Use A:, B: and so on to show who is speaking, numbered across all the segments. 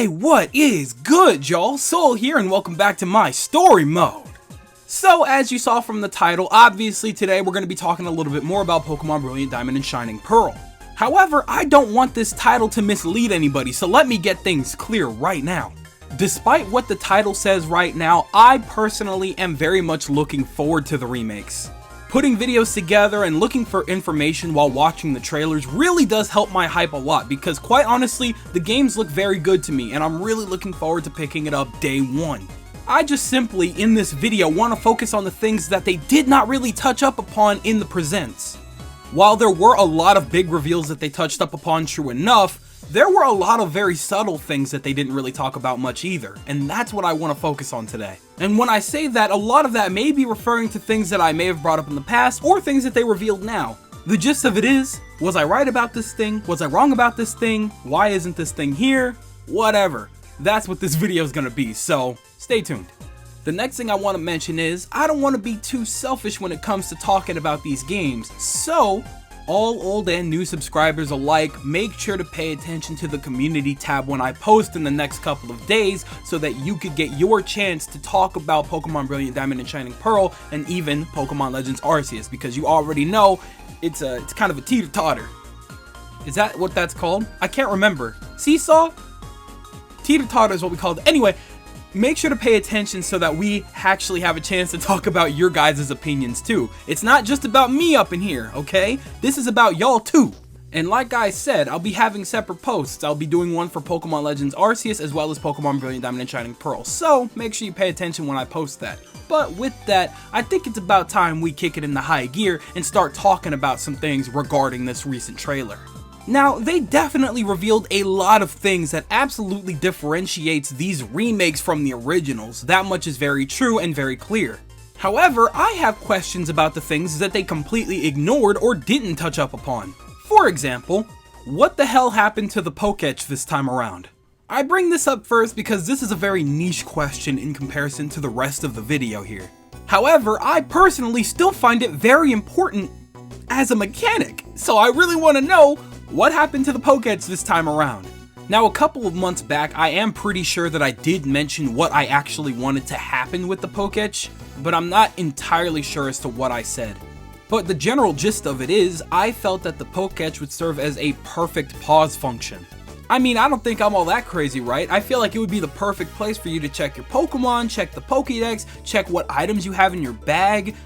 A: Hey, what is good, y'all? Soul here, and welcome back to my story mode. So, as you saw from the title, obviously today we're going to be talking a little bit more about Pokemon Brilliant Diamond and Shining Pearl. However, I don't want this title to mislead anybody, so let me get things clear right now. Despite what the title says right now, I personally am very much looking forward to the remakes. Putting videos together and looking for information while watching the trailers really does help my hype a lot because quite honestly, the games look very good to me and I'm really looking forward to picking it up day one. I just simply, in this video, want to focus on the things that they did not really touch up upon in the presents. While there were a lot of big reveals that they touched up upon, true enough, there were a lot of very subtle things that they didn't really talk about much either, and that's what I want to focus on today. And when I say that, a lot of that may be referring to things that I may have brought up in the past, or things that they revealed now. The gist of it is, was I right about this thing? Was I wrong about this thing? Why isn't this thing here? Whatever. That's what this video is going to be, so stay tuned. The next thing I want to mention is, I don't want to be too selfish when it comes to talking about these games, so all old and new subscribers alike, make sure to pay attention to the community tab when I post in the next couple of days so that you could get your chance to talk about Pokemon Brilliant Diamond and Shining Pearl and even Pokemon Legends Arceus, because you already know it's kind of a teeter-totter. Is that what that's called? I can't remember. Seesaw? Teeter-totter is what we called it. Anyway, make sure to pay attention so that we actually have a chance to talk about your guys' opinions too. It's not just about me up in here, okay? This is about y'all too. And like I said, I'll be having separate posts. I'll be doing one for Pokemon Legends Arceus as well as Pokemon Brilliant Diamond and Shining Pearl. So make sure you pay attention when I post that. But with that, I think it's about time we kick it into high gear and start talking about some things regarding this recent trailer. Now, they definitely revealed a lot of things that absolutely differentiates these remakes from the originals. That much is very true and very clear. However, I have questions about the things that they completely ignored or didn't touch up upon. For example, what the hell happened to the Pokedex this time around? I bring this up first because this is a very niche question in comparison to the rest of the video here. However, I personally still find it very important as a mechanic, so I really want to know what happened to the Pokedex this time around. Now, a couple of months back, I am pretty sure that I did mention what I actually wanted to happen with the Pokedex, but I'm not entirely sure as to what I said. But the general gist of it is, I felt that the Pokedex would serve as a perfect pause function. I mean, I don't think I'm all that crazy, right? I feel like it would be the perfect place for you to check your Pokemon, check the Pokedex, check what items you have in your bag,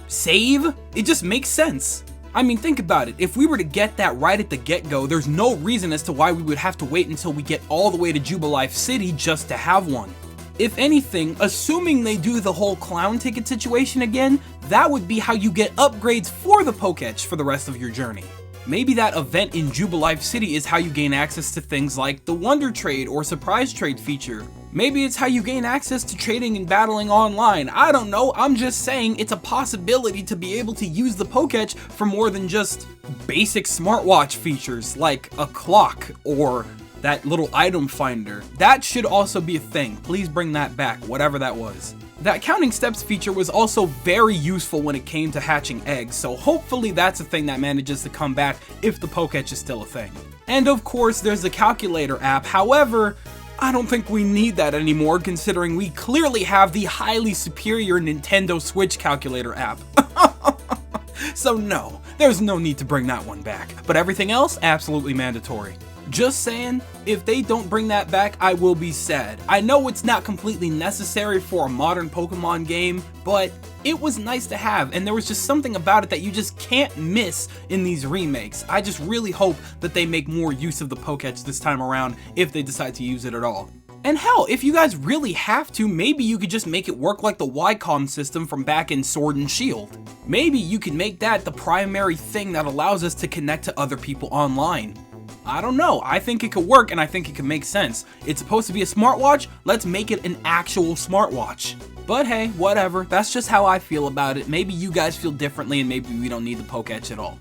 A: save. It just makes sense. I mean, think about it. If we were to get that right at the get-go, there's no reason as to why we would have to wait until we get all the way to Jubilife City just to have one. If anything, assuming they do the whole clown ticket situation again, that would be how you get upgrades for the Pokedex for the rest of your journey. Maybe that event in Jubilife City is how you gain access to things like the Wonder Trade or Surprise Trade feature. Maybe it's how you gain access to trading and battling online. I don't know, I'm just saying it's a possibility to be able to use the Pokedex for more than just basic smartwatch features like a clock or that little item finder. That should also be a thing. Please bring that back, whatever that was. That counting steps feature was also very useful when it came to hatching eggs, so hopefully that's a thing that manages to come back if the Pokedex is still a thing. And of course, there's the calculator app. However, I don't think we need that anymore considering we clearly have the highly superior Nintendo Switch calculator app. So no, there's no need to bring that one back. But everything else, absolutely mandatory. Just saying, if they don't bring that back, I will be sad. I know it's not completely necessary for a modern Pokemon game, but it was nice to have, and there was just something about it that you just can't miss in these remakes. I just really hope that they make more use of the Pokedex this time around, if they decide to use it at all. And hell, if you guys really have to, maybe you could just make it work like the Wi-Com system from back in Sword and Shield. Maybe you can make that the primary thing that allows us to connect to other people online. I don't know, I think it could work and I think it could make sense. It's supposed to be a smartwatch, let's make it an actual smartwatch. But hey, whatever, that's just how I feel about it. Maybe you guys feel differently and maybe we don't need the Pokedex at all.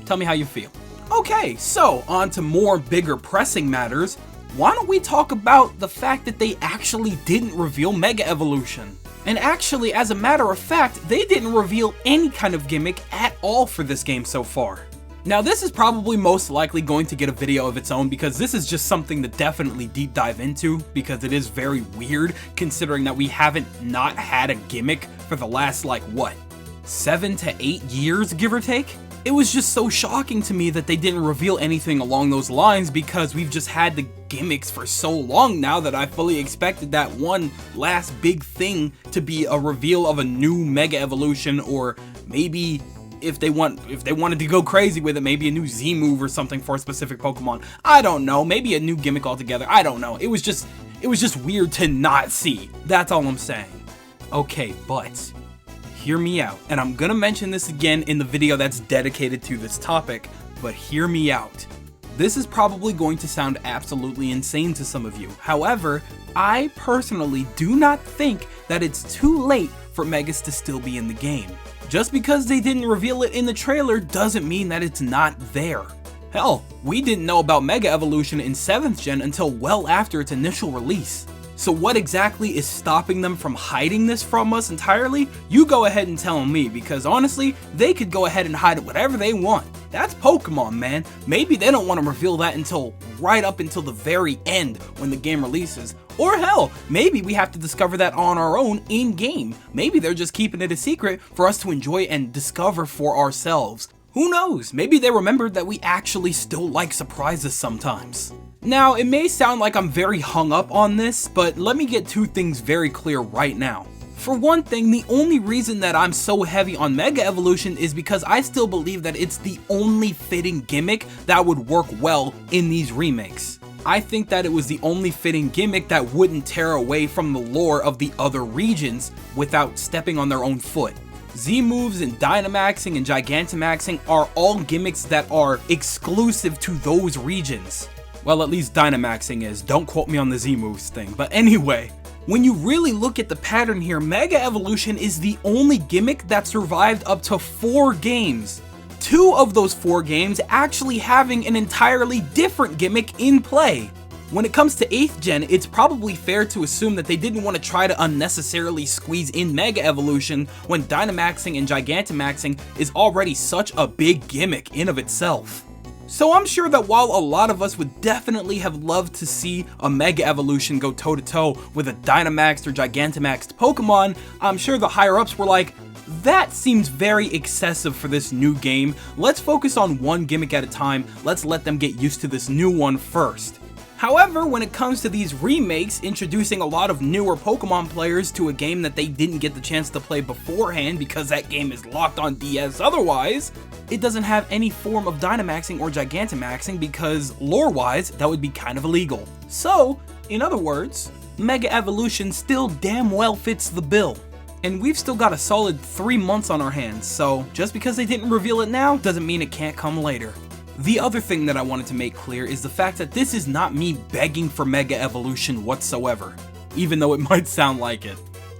A: Tell me how you feel. Okay, so on to more bigger pressing matters. Why don't we talk about the fact that they actually didn't reveal Mega Evolution? And actually, as a matter of fact, they didn't reveal any kind of gimmick at all for this game so far. Now this is probably most likely going to get a video of its own because this is just something to definitely deep dive into because it is very weird considering that we haven't not had a gimmick for the last like what, 7 to 8 years give or take? It was just so shocking to me that they didn't reveal anything along those lines because we've just had the gimmicks for so long now that I fully expected that one last big thing to be a reveal of a new Mega Evolution, or maybe if they wanted to go crazy with it, maybe a new Z move or something for a specific Pokemon. I don't know, maybe a new gimmick altogether. I don't know. It was just weird to not see. That's all I'm saying. Okay, but hear me out, and I'm gonna mention this again in the video that's dedicated to this topic, but hear me out. This is probably going to sound absolutely insane to some of you. However, I personally do not think that it's too late for Megas to still be in the game. Just because they didn't reveal it in the trailer doesn't mean that it's not there. Hell, we didn't know about Mega Evolution in 7th Gen until well after its initial release. So what exactly is stopping them from hiding this from us entirely? You go ahead and tell me, because honestly, they could go ahead and hide it whatever they want. That's Pokemon, man. Maybe they don't want to reveal that until right up until the very end when the game releases. Or hell, maybe we have to discover that on our own in-game. Maybe they're just keeping it a secret for us to enjoy and discover for ourselves. Who knows? Maybe they remembered that we actually still like surprises sometimes. Now, it may sound like I'm very hung up on this, but let me get two things very clear right now. For one thing, the only reason that I'm so heavy on Mega Evolution is because I still believe that it's the only fitting gimmick that would work well in these remakes. I think that it was the only fitting gimmick that wouldn't tear away from the lore of the other regions without stepping on their own foot. Z moves and Dynamaxing and Gigantamaxing are all gimmicks that are exclusive to those regions. Well, at least Dynamaxing is. Don't quote me on the Z moves thing. But anyway, when you really look at the pattern here, Mega Evolution is the only gimmick that survived up to 4 games. 2 of those 4 games actually having an entirely different gimmick in play. When it comes to 8th Gen, it's probably fair to assume that they didn't want to try to unnecessarily squeeze in Mega Evolution when Dynamaxing and Gigantamaxing is already such a big gimmick in of itself. So I'm sure that while a lot of us would definitely have loved to see a Mega Evolution go toe-to-toe with a Dynamaxed or Gigantamaxed Pokemon, I'm sure the higher-ups were like, that seems very excessive for this new game. Let's focus on one gimmick at a time. Let's let them get used to this new one first. However, when it comes to these remakes, introducing a lot of newer Pokemon players to a game that they didn't get the chance to play beforehand because that game is locked on DS otherwise, it doesn't have any form of Dynamaxing or Gigantamaxing because, lore-wise, that would be kind of illegal. So, in other words, Mega Evolution still damn well fits the bill. And we've still got a solid 3 months on our hands, so just because they didn't reveal it now doesn't mean it can't come later. The other thing that I wanted to make clear is the fact that this is not me begging for Mega Evolution whatsoever, even though it might sound like it.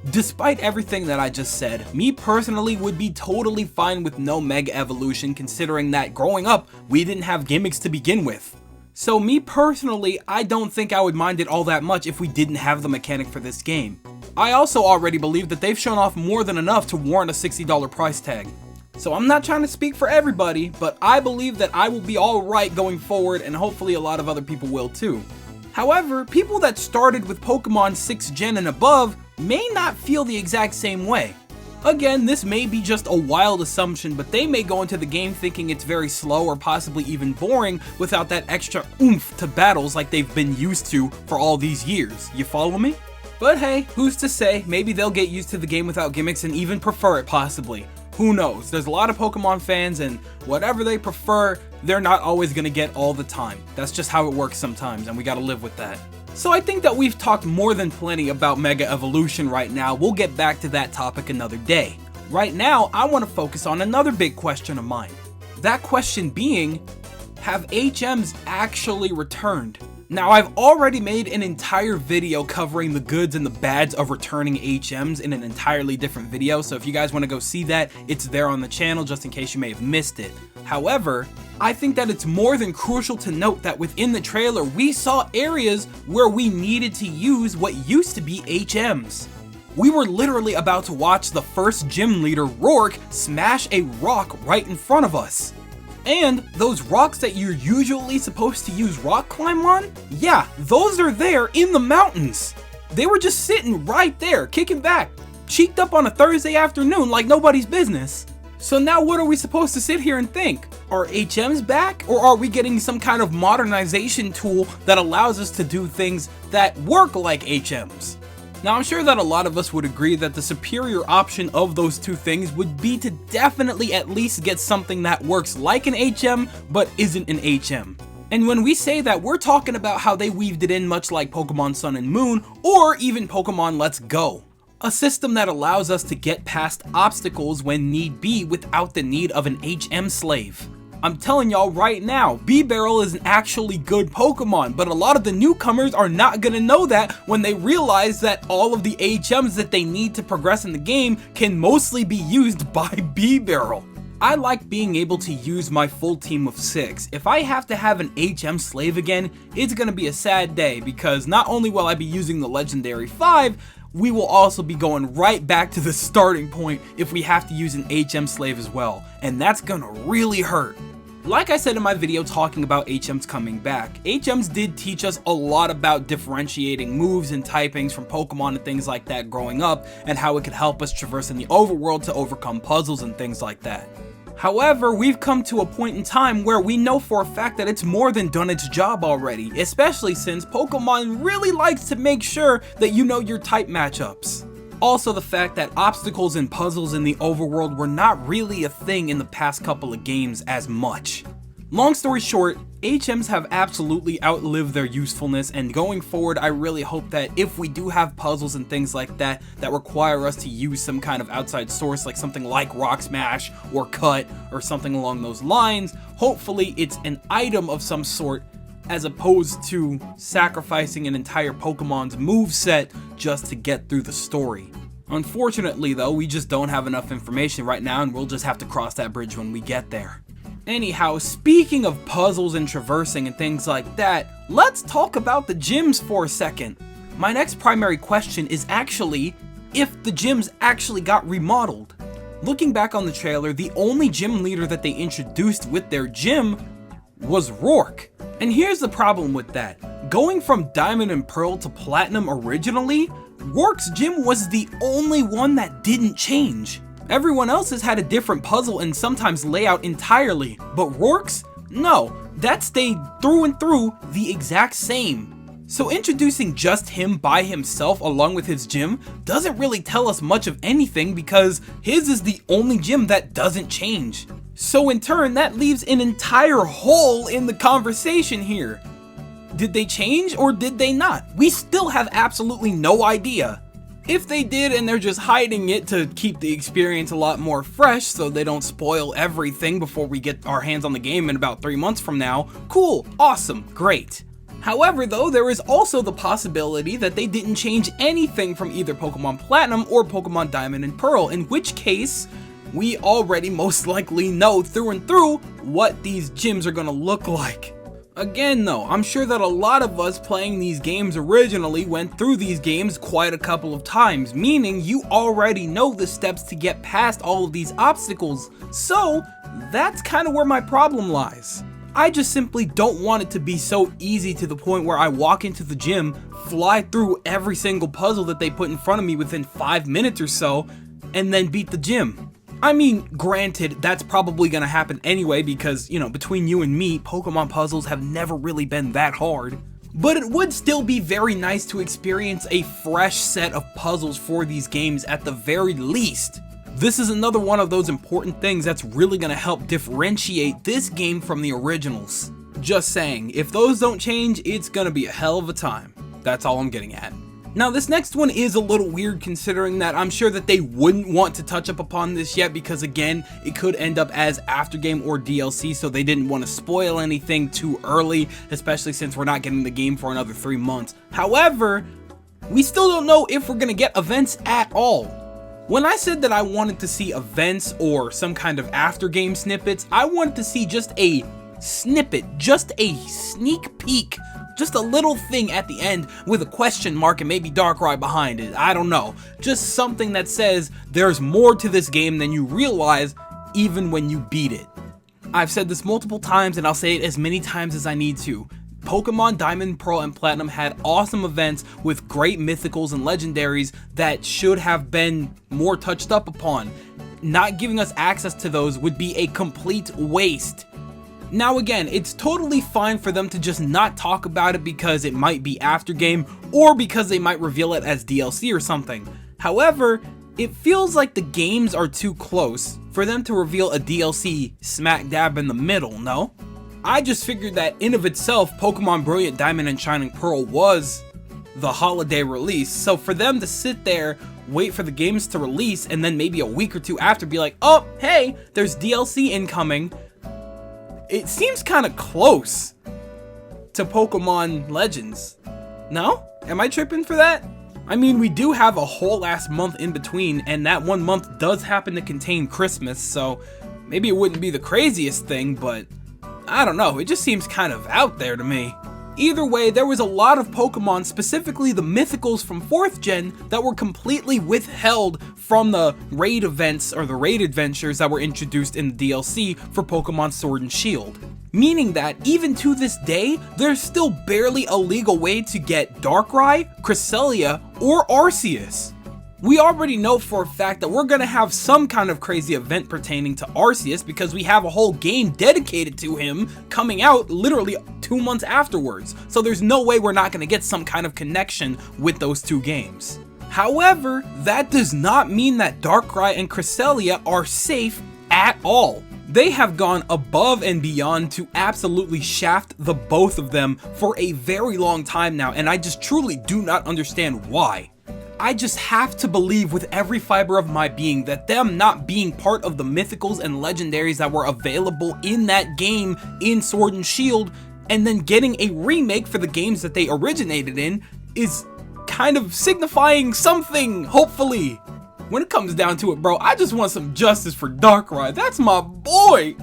A: Despite everything that I just said, me personally would be totally fine with no Mega Evolution considering that growing up, we didn't have gimmicks to begin with. So me personally, I don't think I would mind it all that much if we didn't have the mechanic for this game. I also already believe that they've shown off more than enough to warrant a $60 price tag. So I'm not trying to speak for everybody, but I believe that I will be alright going forward and hopefully a lot of other people will too. However, people that started with Pokemon 6th Gen and above may not feel the exact same way. Again, this may be just a wild assumption, but they may go into the game thinking it's very slow or possibly even boring without that extra oomph to battles like they've been used to for all these years. You follow me? But hey, who's to say, maybe they'll get used to the game without gimmicks and even prefer it possibly. Who knows? There's a lot of Pokemon fans and whatever they prefer, they're not always going to get all the time. That's just how it works sometimes and we gotta live with that. So I think that we've talked more than plenty about Mega Evolution right now. We'll get back to that topic another day. Right now, I want to focus on another big question of mine. That question being, have HMs actually returned? Now, I've already made an entire video covering the goods and the bads of returning HMs in an entirely different video, so if you guys want to go see that, it's there on the channel just in case you may have missed it. However, I think that it's more than crucial to note that within the trailer, we saw areas where we needed to use what used to be HMs. We were literally about to watch the first gym leader, Rourke, smash a rock right in front of us. And those rocks that you're usually supposed to use rock climb on, yeah, those are there in the mountains. They were just sitting right there, kicking back, cheeked up on a Thursday afternoon like nobody's business. So now what are we supposed to sit here and think? Are HMs back, or are we getting some kind of modernization tool that allows us to do things that work like HMs? Now, I'm sure that a lot of us would agree that the superior option of those two things would be to definitely at least get something that works like an HM, but isn't an HM. And when we say that, we're talking about how they weaved it in much like Pokemon Sun and Moon, or even Pokemon Let's Go. A system that allows us to get past obstacles when need be without the need of an HM slave. I'm telling y'all right now, Bebarrel is an actually good Pokemon, but a lot of the newcomers are not gonna know that when they realize that all of the HMs that they need to progress in the game can mostly be used by Bebarrel. I like being able to use my full team of 6. If I have to have an HM slave again, it's gonna be a sad day, because not only will I be using the Legendary 5, we will also be going right back to the starting point if we have to use an HM slave as well, and that's gonna really hurt. Like I said in my video talking about HMs coming back, HMs did teach us a lot about differentiating moves and typings from Pokemon and things like that growing up, and how it could help us traverse in the overworld to overcome puzzles and things like that. However, we've come to a point in time where we know for a fact that it's more than done its job already, especially since Pokemon really likes to make sure that you know your type matchups. Also, the fact that obstacles and puzzles in the overworld were not really a thing in the past couple of games as much. Long story short, HMs have absolutely outlived their usefulness, and going forward I really hope that if we do have puzzles and things like that that require us to use some kind of outside source like something like Rock Smash or Cut or something along those lines, hopefully it's an item of some sort as opposed to sacrificing an entire Pokemon's moveset just to get through the story. Unfortunately though, we just don't have enough information right now, and we'll just have to cross that bridge when we get there. Anyhow, speaking of puzzles and traversing and things like that, let's talk about the gyms for a second. My next primary question is actually if the gyms actually got remodeled. Looking back on the trailer, the only gym leader that they introduced with their gym was Rourke. And here's the problem with that. Going from Diamond and Pearl to Platinum originally, Rourke's gym was the only one that didn't change. Everyone else's had a different puzzle and sometimes layout entirely, but Rourke's? No, that stayed through and through the exact same. So introducing just him by himself along with his gym doesn't really tell us much of anything, because his is the only gym that doesn't change. So in turn, that leaves an entire hole in the conversation here. Did they change or did they not? We still have absolutely no idea. If they did and they're just hiding it to keep the experience a lot more fresh so they don't spoil everything before we get our hands on the game in about 3 months from now, cool, awesome, great. However though, there is also the possibility that they didn't change anything from either Pokemon Platinum or Pokemon Diamond and Pearl, in which case, we already most likely know through and through what these gyms are gonna look like. Again though, I'm sure that a lot of us playing these games originally went through these games quite a couple of times, meaning you already know the steps to get past all of these obstacles, so that's kind of where my problem lies. I just simply don't want it to be so easy to the point where I walk into the gym, fly through every single puzzle that they put in front of me within 5 minutes or so, and then beat the gym. I mean, granted, that's probably gonna happen anyway because, you know, between you and me, Pokemon puzzles have never really been that hard. But it would still be very nice to experience a fresh set of puzzles for these games at the very least. This is another one of those important things that's really gonna help differentiate this game from the originals. Just saying, if those don't change, it's gonna be a hell of a time. That's all I'm getting at. Now this next one is a little weird, considering that I'm sure that they wouldn't want to touch up upon this yet because again, it could end up as aftergame or DLC, so they didn't want to spoil anything too early, especially since we're not getting the game for another 3 months. However, we still don't know if we're gonna get events at all. When I said that I wanted to see events or some kind of aftergame snippets, I wanted to see just a snippet, just a sneak peek, just a little thing at the end with a question mark and maybe Darkrai behind it. I don't know. Just something that says there's more to this game than you realize even when you beat it. I've said this multiple times and I'll say it as many times as I need to. Pokemon Diamond, Pearl, and Platinum had awesome events with great mythicals and legendaries that should have been more touched up upon. Not giving us access to those would be a complete waste. Now again, it's totally fine for them to just not talk about it because it might be after game or because they might reveal it as DLC or something. However, it feels like the games are too close for them to reveal a DLC smack dab in the middle, no? I just figured that in of itself, Pokemon Brilliant Diamond and Shining Pearl was the holiday release, so for them to sit there, wait for the games to release, and then maybe a week or two after be like, oh, hey, there's DLC incoming, it seems kind of close to Pokemon Legends. No? Am I tripping for that? I mean, we do have a whole last month in between, and that 1 month does happen to contain Christmas, so maybe it wouldn't be the craziest thing, but I don't know, it just seems kind of out there to me. Either way, there was a lot of Pokemon, specifically the Mythicals from 4th gen, that were completely withheld from the raid events or the raid adventures that were introduced in the DLC for Pokemon Sword and Shield. Meaning that, even to this day, there's still barely a legal way to get Darkrai, Cresselia, or Arceus. We already know for a fact that we're gonna have some kind of crazy event pertaining to Arceus because we have a whole game dedicated to him coming out literally 2 months afterwards. So there's no way we're not gonna get some kind of connection with those two games. However, that does not mean that Darkrai and Cresselia are safe at all. They have gone above and beyond to absolutely shaft the both of them for a very long time now, and I just truly do not understand why. I just have to believe with every fiber of my being that them not being part of the mythicals and legendaries that were available in that game in Sword and Shield, and then getting a remake for the games that they originated in, is kind of signifying something, hopefully. When it comes down to it, bro, I just want some justice for Darkrai. That's my boy!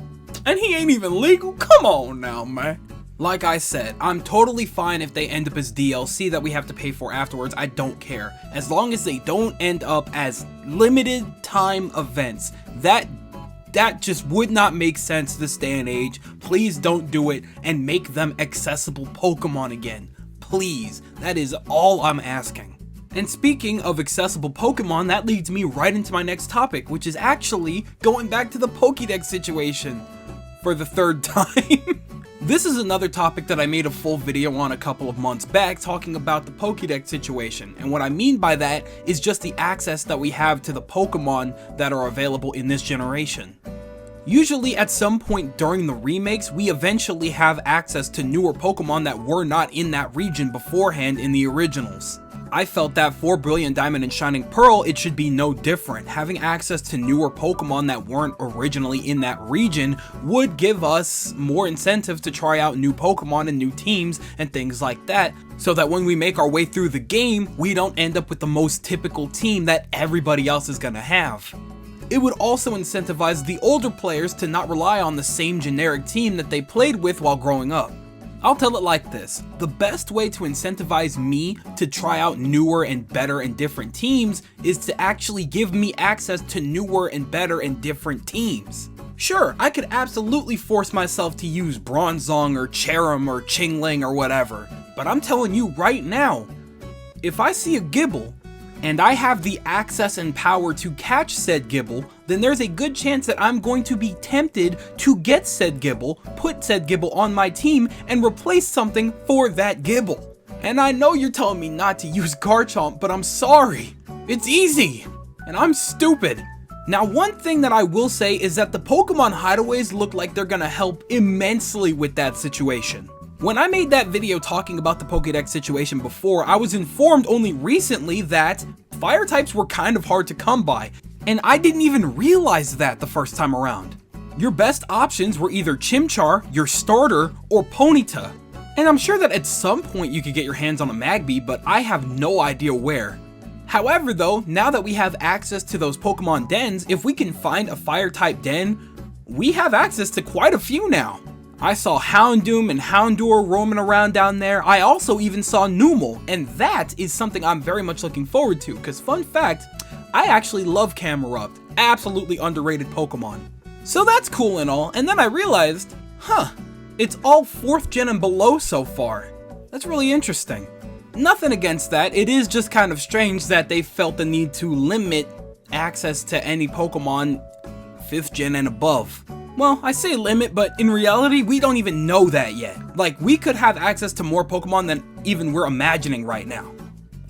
A: And he ain't even legal? Come on now, man. Like I said, I'm totally fine if they end up as DLC that we have to pay for afterwards. I don't care. As long as they don't end up as limited time events. That just would not make sense this day and age. Please don't do it and make them accessible Pokemon again. Please. That is all I'm asking. And speaking of accessible Pokemon, that leads me right into my next topic, which is actually going back to the Pokedex situation for the 3rd time. This is another topic that I made a full video on a couple of months back talking about the Pokedex situation, and what I mean by that is just the access that we have to the Pokemon that are available in this generation. Usually at some point during the remakes, we eventually have access to newer Pokemon that were not in that region beforehand in the originals. I felt that for Brilliant Diamond and Shining Pearl, it should be no different. Having access to newer Pokemon that weren't originally in that region would give us more incentive to try out new Pokemon and new teams and things like that, so that when we make our way through the game, we don't end up with the most typical team that everybody else is gonna have. It would also incentivize the older players to not rely on the same generic team that they played with while growing up. I'll tell it like this, the best way to incentivize me to try out newer and better and different teams is to actually give me access to newer and better and different teams. Sure, I could absolutely force myself to use Bronzong or Cherim or Chingling or whatever, but I'm telling you right now, if I see a Gibble, and I have the access and power to catch said Gibble, then there's a good chance that I'm going to be tempted to get said Gibble, put said Gibble on my team, and replace something for that Gibble. And I know you're telling me not to use Garchomp, but I'm sorry. It's easy, and I'm stupid. Now, one thing that I will say is that the Pokemon hideaways look like they're gonna help immensely with that situation. When I made that video talking about the Pokedex situation before, I was informed only recently that fire types were kind of hard to come by, and I didn't even realize that the first time around. Your best options were either Chimchar, your starter, or Ponyta. And I'm sure that at some point you could get your hands on a Magby, but I have no idea where. However though, now that we have access to those Pokemon dens, if we can find a fire type den, we have access to quite a few now. I saw Houndoom and Houndour roaming around down there. I also even saw Numel, and that is something I'm very much looking forward to, because fun fact, I actually love Camerupt. Absolutely underrated Pokemon. So that's cool and all, and then I realized, it's all 4th gen and below so far. That's really interesting. Nothing against that, it is just kind of strange that they felt the need to limit access to any Pokemon 5th gen and above. Well, I say limit, but in reality, we don't even know that yet. Like, we could have access to more Pokemon than even we're imagining right now.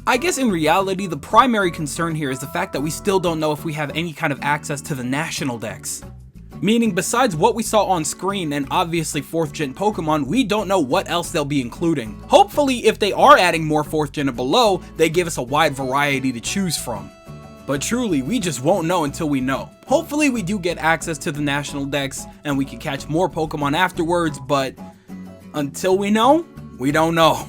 A: I guess in reality, the primary concern here is the fact that we still don't know if we have any kind of access to the National Dex. Meaning, besides what we saw on screen and obviously 4th gen Pokemon, we don't know what else they'll be including. Hopefully, if they are adding more 4th gen and below, they give us a wide variety to choose from. But truly, we just won't know until we know. Hopefully we do get access to the National Dex and we can catch more Pokemon afterwards, but until we know, we don't know.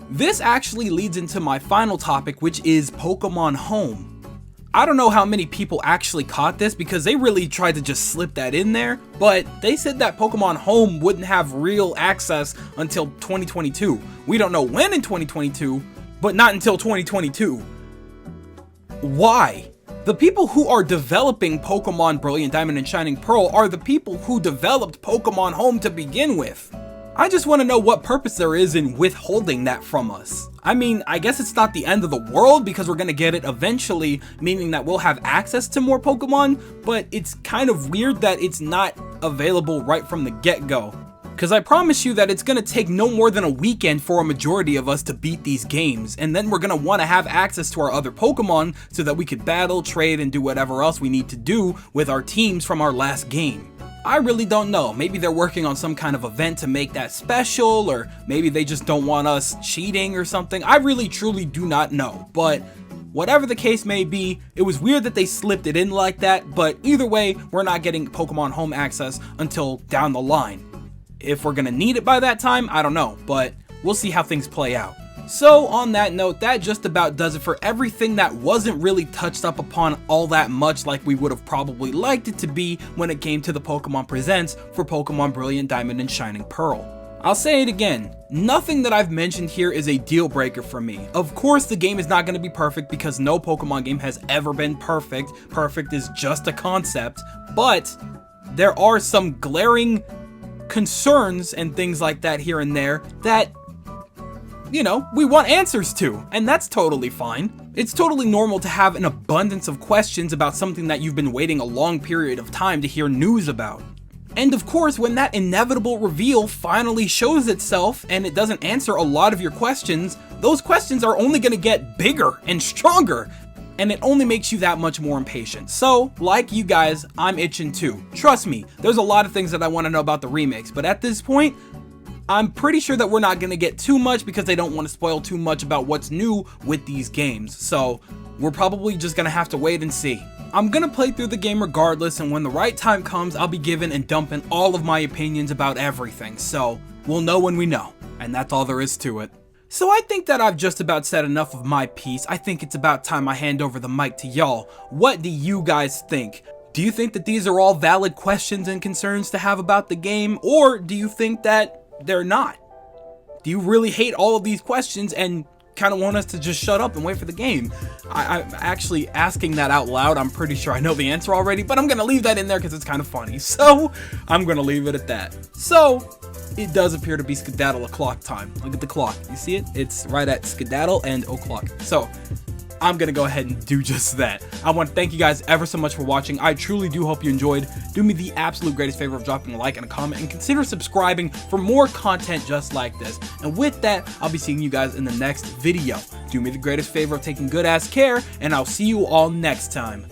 A: This actually leads into my final topic, which is Pokemon Home. I don't know how many people actually caught this because they really tried to just slip that in there, but they said that Pokemon Home wouldn't have real access until 2022. We don't know when in 2022, but not until 2022. Why? The people who are developing Pokemon Brilliant Diamond and Shining Pearl are the people who developed Pokemon Home to begin with. I just want to know what purpose there is in withholding that from us. I mean, I guess it's not the end of the world because we're going to get it eventually, meaning that we'll have access to more Pokemon, but it's kind of weird that it's not available right from the get-go. Because I promise you that it's going to take no more than a weekend for a majority of us to beat these games, and then we're going to want to have access to our other Pokemon so that we could battle, trade, and do whatever else we need to do with our teams from our last game. I really don't know, maybe they're working on some kind of event to make that special, or maybe they just don't want us cheating or something. I really truly do not know, but whatever the case may be, it was weird that they slipped it in like that, but either way, we're not getting Pokemon Home access until down the line. If we're gonna need it by that time, I don't know, but we'll see how things play out. So on that note, that just about does it for everything that wasn't really touched up upon all that much like we would have probably liked it to be when it came to the Pokemon Presents for Pokemon Brilliant Diamond and Shining Pearl. I'll say it again, nothing that I've mentioned here is a deal breaker for me. Of course the game is not going to be perfect because no Pokemon game has ever been perfect. Perfect is just a concept, but there are some glaring concerns and things like that here and there that, you know, we want answers to, and that's totally fine. It's totally normal to have an abundance of questions about something that you've been waiting a long period of time to hear news about. And of course, when that inevitable reveal finally shows itself and it doesn't answer a lot of your questions, those questions are only going to get bigger and stronger, and it only makes you that much more impatient. So, like you guys, I'm itching too. Trust me, there's a lot of things that I want to know about the remakes, but at this point, I'm pretty sure that we're not going to get too much because they don't want to spoil too much about what's new with these games. So, we're probably just going to have to wait and see. I'm going to play through the game regardless, and when the right time comes, I'll be giving and dumping all of my opinions about everything. So, we'll know when we know, and that's all there is to it. So I think that I've just about said enough of my piece. I think it's about time I hand over the mic to y'all. What do you guys think? Do you think that these are all valid questions and concerns to have about the game, or do you think that they're not? Do you really hate all of these questions and kind of want us to just shut up and wait for the game? I'm actually asking that out loud. I'm pretty sure I know the answer already, but I'm going to leave that in there because it's kind of funny. So I'm going to leave it at that. So it does appear to be skedaddle o'clock time. Look at the clock. You see it? It's right at skedaddle and o'clock. So I'm going to go ahead and do just that. I want to thank you guys ever so much for watching. I truly do hope you enjoyed. Do me the absolute greatest favor of dropping a like and a comment, and consider subscribing for more content just like this. And with that, I'll be seeing you guys in the next video. Do me the greatest favor of taking good ass care, and I'll see you all next time.